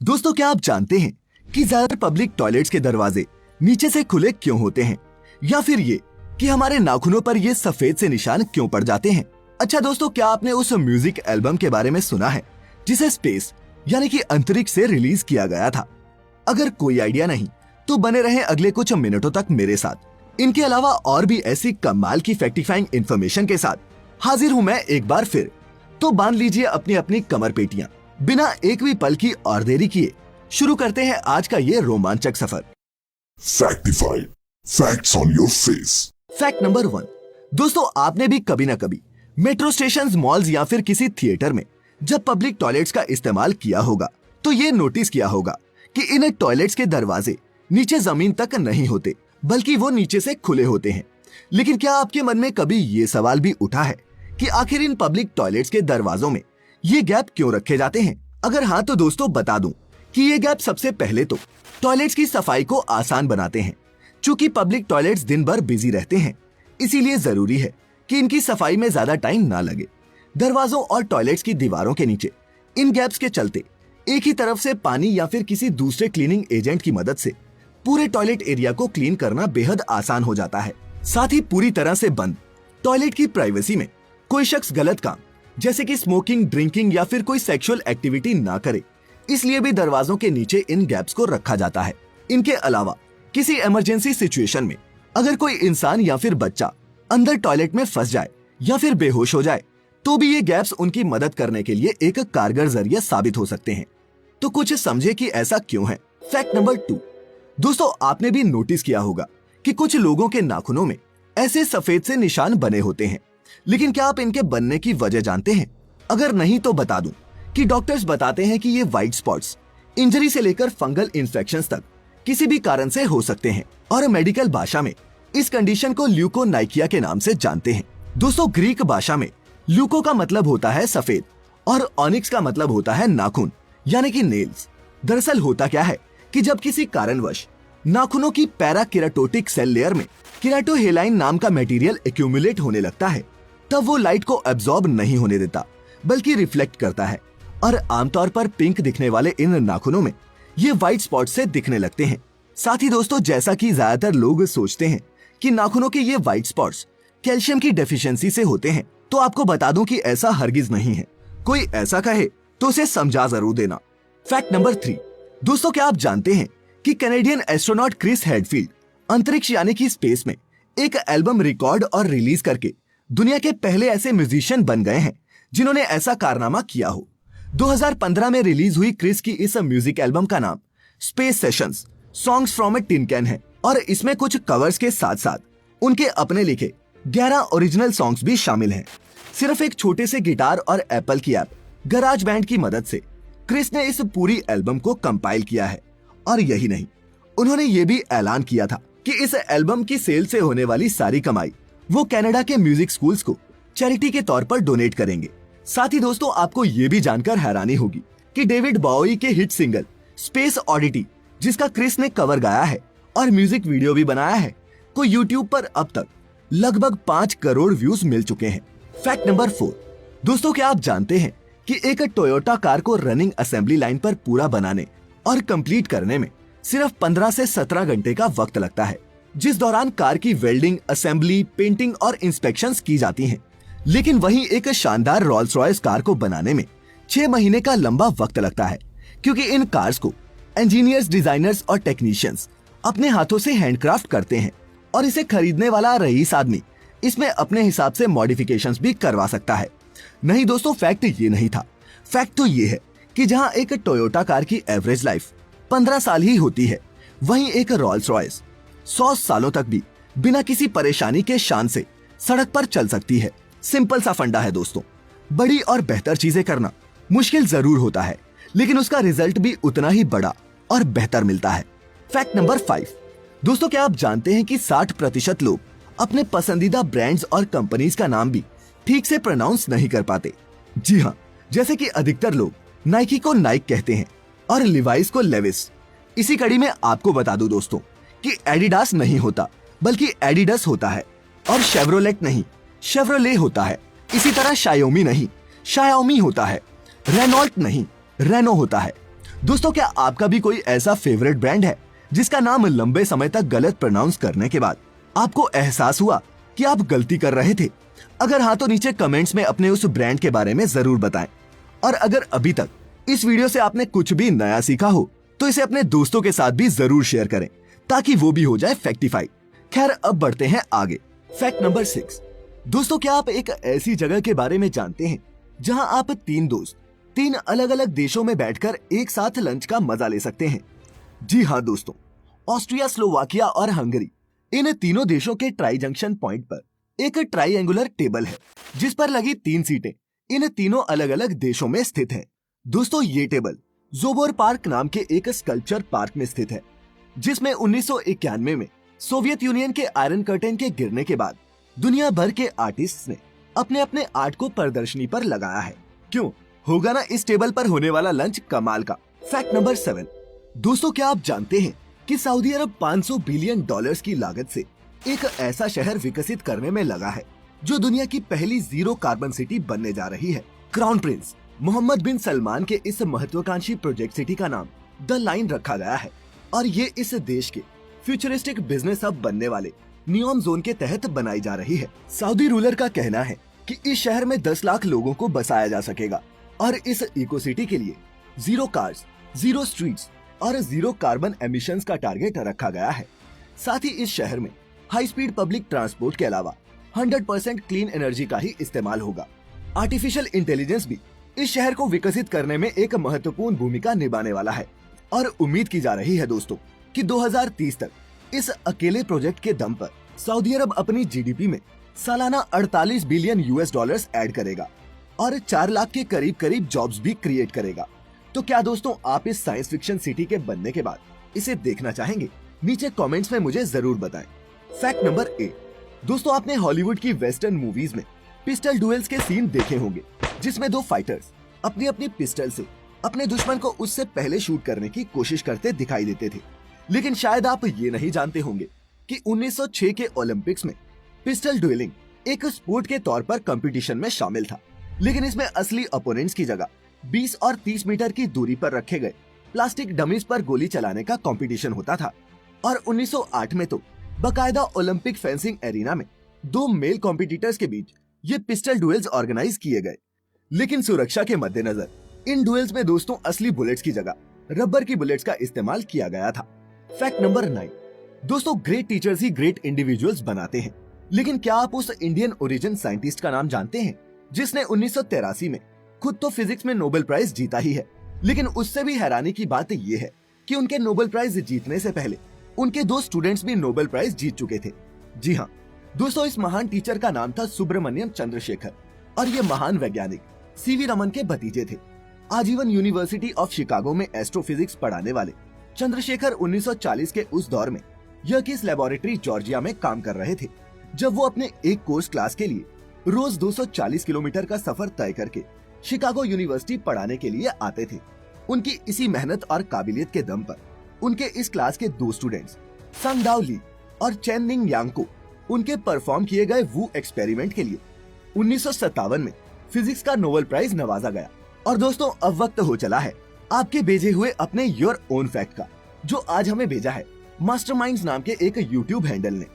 दोस्तों, क्या आप जानते हैं कि ज्यादातर पब्लिक टॉयलेट्स के दरवाजे नीचे से खुले क्यों होते हैं, या फिर ये कि हमारे नाखूनों पर ये सफेद से निशान क्यों पड़ जाते हैं। अच्छा दोस्तों, क्या आपने उस म्यूजिक एल्बम के बारे में सुना है जिसे स्पेस यानी कि अंतरिक्ष से रिलीज किया गया था? अगर कोई आइडिया नहीं तो बने रहे अगले कुछ मिनटों तक मेरे साथ। इनके अलावा और भी ऐसी कमाल की फैक्टिफाइंग इन्फॉर्मेशन के साथ हाजिर हूँ मैं एक बार फिर। तो बांध लीजिए अपनी अपनी कमर पेटियां, बिना एक भी पल की और देरी किए शुरू करते हैं आज का ये रोमांचक सफर। Factified, facts on your face. Fact number 1। दोस्तों, आपने भी कभी ना कभी मेट्रो स्टेशन, मॉल्स या फिर किसी थिएटर में जब पब्लिक टॉयलेट्स का इस्तेमाल किया होगा तो ये नोटिस किया होगा कि इन टॉयलेट्स के दरवाजे नीचे जमीन तक नहीं होते, बल्कि वो नीचे से खुले होते हैं। लेकिन क्या आपके मन में कभी ये सवाल भी उठा है कि आखिर इन पब्लिक टॉयलेट्स के दरवाजों में ये गैप क्यों रखे जाते हैं? अगर हाँ तो दोस्तों बता दूं कि ये गैप सबसे पहले तो टॉयलेट्स की सफाई को आसान बनाते हैं। चूंकि पब्लिक टॉयलेट्स दिन भर बिजी रहते हैं, इसीलिए जरूरी है कि इनकी सफाई में ज्यादा टाइम ना लगे। दरवाजों और टॉयलेट्स की दीवारों के नीचे इन गैप्स के चलते एक ही तरफ से पानी या फिर किसी दूसरे क्लीनिंग एजेंट की मदद से पूरे टॉयलेट एरिया को क्लीन करना बेहद आसान हो जाता है। साथ ही पूरी तरह से बंद टॉयलेट की प्राइवेसी में कोई शख्स गलत काम जैसे कि स्मोकिंग, ड्रिंकिंग या फिर कोई सेक्सुअल एक्टिविटी ना करे, इसलिए भी दरवाजों के नीचे इन गैप्स को रखा जाता है। इनके अलावा किसी इमरजेंसी सिचुएशन में अगर कोई इंसान या फिर बच्चा अंदर टॉयलेट में फंस जाए या फिर बेहोश हो जाए तो भी ये गैप्स उनकी मदद करने के लिए एक कारगर जरिया साबित हो सकते हैं। तो कुछ समझे कि ऐसा क्यों है। Fact number 2। दोस्तों, आपने भी नोटिस किया होगा कि कुछ लोगों के नाखूनों में ऐसे सफेद से निशान बने होते हैं, लेकिन क्या आप इनके बनने की वजह जानते हैं? अगर नहीं तो बता दूं कि डॉक्टर्स बताते हैं कि ये व्हाइट स्पॉट्स इंजरी से लेकर फंगल इन्फेक्शंस तक किसी भी कारण से हो सकते हैं, और मेडिकल भाषा में इस कंडीशन को ल्यूकोनाइकिया के नाम से जानते हैं। दोस्तों, ग्रीक भाषा में ल्यूको का मतलब होता है सफेद और ऑनिक्स का मतलब होता है नाखून यानी कि नेल्स। दरअसल होता क्या है कि जब किसी कारणवश नाखूनों की पैराकेराटोटिक सेल लेयर में केराटोहेलाइन नाम का मटेरियल एक्यूमुलेट होने लगता है, तब वो लाइट को एब्जॉर्ब नहीं होने देता बल्कि रिफ्लेक्ट करता है, और आमतौर पर पिंक दिखने वाले इन नाखूनों में ये व्हाइट स्पॉट से दिखने लगते हैं। साथ ही दोस्तों, जैसा कि ज्यादातर लोग सोचते हैं कि नाखूनों के ये व्हाइट स्पॉट्स कैल्शियम की डेफिशिएंसी से होते हैं, तो आपको बता दूं कि ऐसा हरगिज नहीं है। कोई ऐसा कहे तो उसे समझा जरूर देना। Fact number 3। दोस्तों, क्या आप जानते हैं कि कैनेडियन एस्ट्रोनॉट क्रिस हेडफील्ड अंतरिक्ष यानी कि स्पेस में एक एल्बम रिकॉर्ड और रिलीज करके दुनिया के पहले ऐसे म्यूजिशियन बन गए हैं जिन्होंने ऐसा कारनामा किया हो। 2015 में रिलीज हुई क्रिस की इस म्यूजिक एल्बम का नाम space sessions songs from a tin can है, और इसमें कुछ कवर्स के साथ साथ उनके अपने लिखे 11 ओरिजिनल सॉन्ग्स भी शामिल हैं। सिर्फ एक छोटे से गिटार और एप्पल की ऐप गराज बैंड की मदद से क्रिस ने इस पूरी एल्बम को कंपाइल किया है। और यही नहीं, उन्होंने ये भी ऐलान किया था कि इस एल्बम की सेल से होने वाली सारी कमाई वो कनाडा के म्यूजिक स्कूल्स को चैरिटी के तौर पर डोनेट करेंगे। साथ ही दोस्तों, आपको ये भी जानकर हैरानी होगी कि डेविड बॉवी के हिट सिंगल स्पेस ऑडिटी, जिसका क्रिस ने कवर गाया है और म्यूजिक वीडियो भी बनाया है, को यूट्यूब पर अब तक लगभग 5 करोड़ व्यूज मिल चुके हैं। Fact number 4। दोस्तों, क्या आप जानते हैं कि एक टोयोटा कार को रनिंग असेंबली लाइन पर पूरा बनाने और कंप्लीट करने में सिर्फ 15 से 17 घंटे का वक्त लगता है, जिस दौरान कार की वेल्डिंग, असेंबली, पेंटिंग और इंस्पेक्शंस की जाती हैं। लेकिन वहीं एक शानदार रोल्स रॉयस कार को बनाने में 6 महीने का लंबा वक्त लगता है, क्योंकि इन कार्स को इंजीनियर्स, डिजाइनर्स और टेक्नीशियंस अपने हाथों से हैंडक्राफ्ट करते हैं, और इसे खरीदने वाला रईस आदमी इसमें अपने हिसाब से मॉडिफिकेशंस भी करवा सकता है। नहीं दोस्तों, फैक्ट ये नहीं था। फैक्ट तो ये है कि जहां एक टोयोटा कार की एवरेज लाइफ 15 साल ही होती है, वहीं एक रोल्स रॉयस 100 सालों तक भी बिना किसी परेशानी के शान से सड़क पर चल सकती है। सिंपल सा फंडा है दोस्तों। बड़ी और बेहतर चीजें करना मुश्किल जरूर होता है, लेकिन उसका रिजल्ट भी उतना ही बड़ा और बेहतर मिलता है। Fact number 5। दोस्तों, क्या आप जानते हैं कि 60% लोग अपने पसंदीदा ब्रांड्स और कंपनीज का नाम भी ठीक से प्रोनाउंस नहीं कर पाते? जी हाँ, जैसे कि अधिकतर लोग नाइकी को नाइक कहते हैं और लिवाइस को लेविस। इसी कड़ी में आपको बता दूं दोस्तों कि एडिडास नहीं होता, बल्कि एडिडस होता है, और शेवरोलेट नहीं, शेवरोले होता है। इसी तरह शायोमी नहीं, शायोमी होता है। रेनॉल्ट नहीं, रेनो होता है। दोस्तों, क्या आपका भी कोई ऐसा फेवरेट ब्रांड है जिसका नाम लंबे समय तक गलत प्रोनाउंस करने के बाद आपको एहसास हुआ कि आप गलती कर रहे थे? अगर हाँ तो नीचे कमेंट्स में अपने उस ब्रांड के बारे में जरूर बताएं। और अगर अभी तक इस वीडियो से आपने कुछ भी नया सीखा हो तो इसे अपने दोस्तों के साथ भी जरूर शेयर करें ताकि वो भी हो जाए फैक्टिफाई। खैर, अब बढ़ते हैं आगे। Fact number 6। दोस्तों, क्या आप एक ऐसी जगह के बारे में जानते हैं जहां आप 3 दोस्त 3 अलग अलग देशों में बैठकर एक साथ लंच का मजा ले सकते हैं? जी हाँ दोस्तों, ऑस्ट्रिया, स्लोवाकिया और हंगरी, इन तीनों देशों के ट्राई जंक्शन पॉइंट पर एक ट्राइएंगुलर टेबल है जिस पर लगी 3 सीटें इन तीनों अलग अलग देशों में स्थित है। दोस्तों, ये टेबल ज़ोबोर पार्क नाम के एक स्कल्पचर पार्क में स्थित है जिसमें 1991 में सोवियत यूनियन के आयरन कर्टेन के गिरने के बाद दुनिया भर के आर्टिस्ट्स ने अपने अपने आर्ट को प्रदर्शनी पर लगाया है। क्यों होगा ना इस टेबल पर होने वाला लंच कमाल का। Fact number 7। दोस्तों, क्या आप जानते हैं कि सऊदी अरब $500 बिलियन की लागत से एक ऐसा शहर विकसित करने में लगा है जो दुनिया की पहली जीरो कार्बन सिटी बनने जा रही है। क्राउन प्रिंस मोहम्मद बिन सलमान के इस महत्वाकांक्षी प्रोजेक्ट सिटी का नाम द लाइन रखा गया है और ये इस देश के फ्यूचरिस्टिक बिजनेस हब बनने वाले नियोम जोन के तहत बनाई जा रही है। सऊदी रूलर का कहना है कि इस शहर में 10 लाख लोगों को बसाया जा सकेगा और इस इको सिटी के लिए 0 कार्स, 0 स्ट्रीट्स और 0 कार्बन एमिशंस का टारगेट रखा गया है। साथ ही इस शहर में हाई स्पीड पब्लिक ट्रांसपोर्ट के अलावा 100% क्लीन एनर्जी का ही इस्तेमाल होगा। आर्टिफिशियल इंटेलिजेंस भी इस शहर को विकसित करने में एक महत्वपूर्ण भूमिका निभाने वाला है और उम्मीद की जा रही है दोस्तों कि 2030 तक इस अकेले प्रोजेक्ट के दम पर सऊदी अरब अपनी जीडीपी में सालाना $48 बिलियन ऐड करेगा और 4 लाख के करीब करीब जॉब्स भी क्रिएट करेगा। तो क्या दोस्तों, आप इस साइंस फिक्शन सिटी के बनने के बाद इसे देखना चाहेंगे? नीचे कमेंट्स में मुझे जरूर बताएं। Fact number 8। दोस्तों, आपने हॉलीवुड की वेस्टर्न मूवीज में पिस्टल डुएल्स के सीन देखे होंगे जिसमें 2 फाइटर्स अपनी अपनी पिस्टल से अपने दुश्मन को उससे पहले शूट करने की कोशिश करते दिखाई देते थे। लेकिन शायद आप ये नहीं जानते होंगे कि 1906 के ओलंपिक्स में पिस्टल डुएलिंग एक स्पोर्ट के तौर पर कंपटीशन में शामिल था। लेकिन इसमें असली अपोनेंट्स की जगह 20 और 30 मीटर की दूरी पर रखे गए प्लास्टिक डमीज पर गोली चलाने का कंपटीशन होता था। और 1908 में तो बकायदा ओलंपिक फेंसिंग एरिना में 2 मेल कॉम्पिटिटर्स के बीच ये पिस्टल डुएल्स ऑर्गेनाइज किए गए। लेकिन सुरक्षा के मद्देनजर इन डुएल्स में दोस्तों असली बुलेट्स की जगह रबर की बुलेट्स का इस्तेमाल किया गया था। Fact number 9। दोस्तों, ग्रेट टीचर्स ही ग्रेट इंडिविजुअल्स बनाते हैं। लेकिन क्या आप उस इंडियन ओरिजिन साइंटिस्ट का नाम जानते हैं जिसने 1983 में खुद तो फिजिक्स में नोबेल प्राइज जीता ही है, लेकिन उससे भी हैरानी की बात ये है कि उनके नोबेल प्राइज जीतने से पहले उनके 2 स्टूडेंट्स भी नोबेल प्राइज जीत चुके थे। जी हाँ दोस्तों, इस महान टीचर का नाम था सुब्रमण्यम चंद्रशेखर और ये महान वैज्ञानिक सीवी रमन के भतीजे थे। आजीवन यूनिवर्सिटी ऑफ शिकागो में एस्ट्रोफिजिक्स पढ़ाने वाले चंद्रशेखर 1940 के उस दौर में यर्किस लेबोरेटरी जॉर्जिया में काम कर रहे थे जब वो अपने एक कोर्स क्लास के लिए रोज 240 किलोमीटर का सफर तय करके शिकागो यूनिवर्सिटी पढ़ाने के लिए आते थे। उनकी इसी मेहनत और काबिलियत के दम पर उनके इस क्लास के 2 स्टूडेंट्स संग डाओ ली और चेन निंग यांग को उनके परफॉर्म किए गए वू एक्सपेरिमेंट के लिए 1957 में फिजिक्स का नोबेल प्राइज नवाजा गया। और दोस्तों, अब वक्त हो चला है आपके भेजे हुए अपने योर ओन फैक्ट का, जो आज हमें भेजा है मास्टरमाइंड्स नाम के एक यूट्यूब हैंडल ने।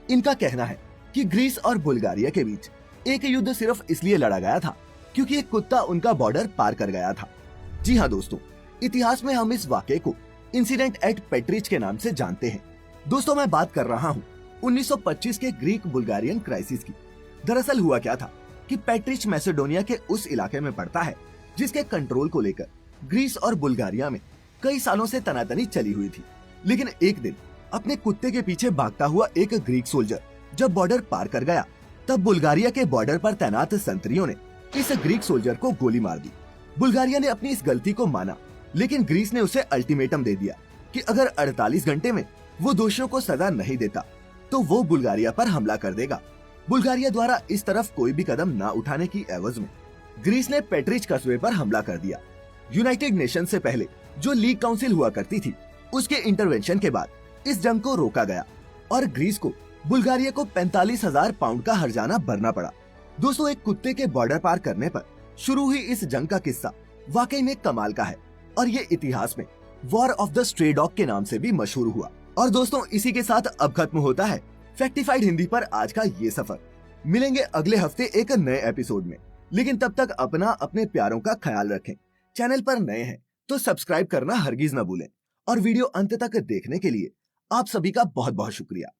इनका कहना है कि ग्रीस और बुल्गारिया के बीच एक युद्ध सिर्फ इसलिए लड़ा गया था क्योंकि एक कुत्ता उनका बॉर्डर पार कर गया था। जी हाँ दोस्तों, इतिहास में हम इस वाकये को इंसिडेंट एट पेट्रिच के नाम से जानते हैं। दोस्तों, मैं बात कर रहा हूँ 1925 के ग्रीक बुल्गारियन क्राइसिस की। दरअसल हुआ क्या था कि पेट्रिच मैसेडोनिया के उस इलाके में पड़ता है जिसके कंट्रोल को लेकर ग्रीस और बुल्गारिया में कई सालों से तनातनी चली हुई थी। लेकिन एक दिन अपने कुत्ते के पीछे भागता हुआ एक ग्रीक सोल्जर जब बॉर्डर पार कर गया, तब बुल्गारिया के बॉर्डर पर तैनात संतरियों ने इस ग्रीक सोल्जर को गोली मार दी। बुल्गारिया ने अपनी इस गलती को माना, लेकिन ग्रीस ने उसे अल्टीमेटम दे दिया कि अगर 48 घंटे में वो दोषियों को सजा नहीं देता तो वो बुल्गारिया पर हमला कर देगा। बुल्गारिया द्वारा इस तरफ कोई भी कदम न उठाने की एवज में ग्रीस ने पेट्रिच कस्बे पर हमला कर दिया। यूनाइटेड नेशन से पहले जो लीग काउंसिल हुआ करती थी, उसके इंटरवेंशन के बाद इस जंग को रोका गया और ग्रीस को बुल्गारिया को 45,000 पाउंड का हर्जाना भरना पड़ा। दोस्तों, एक कुत्ते के बॉर्डर पार करने पर शुरू हुई इस जंग का किस्सा वाकई में कमाल का है। और ये इतिहास में war of the stray dog के नाम से भी मशहूर हुआ। और दोस्तों इसी के साथ अब खत्म होता है फैक्टिफाइड हिंदी पर आज का ये सफर। मिलेंगे अगले हफ्ते एक नए एपिसोड में, लेकिन तब तक अपना अपने प्यारों का ख्याल रखें। चैनल पर नए हैं तो सब्सक्राइब करना हरगिज न भूलें और वीडियो अंत तक देखने के लिए आप सभी का बहुत बहुत शुक्रिया।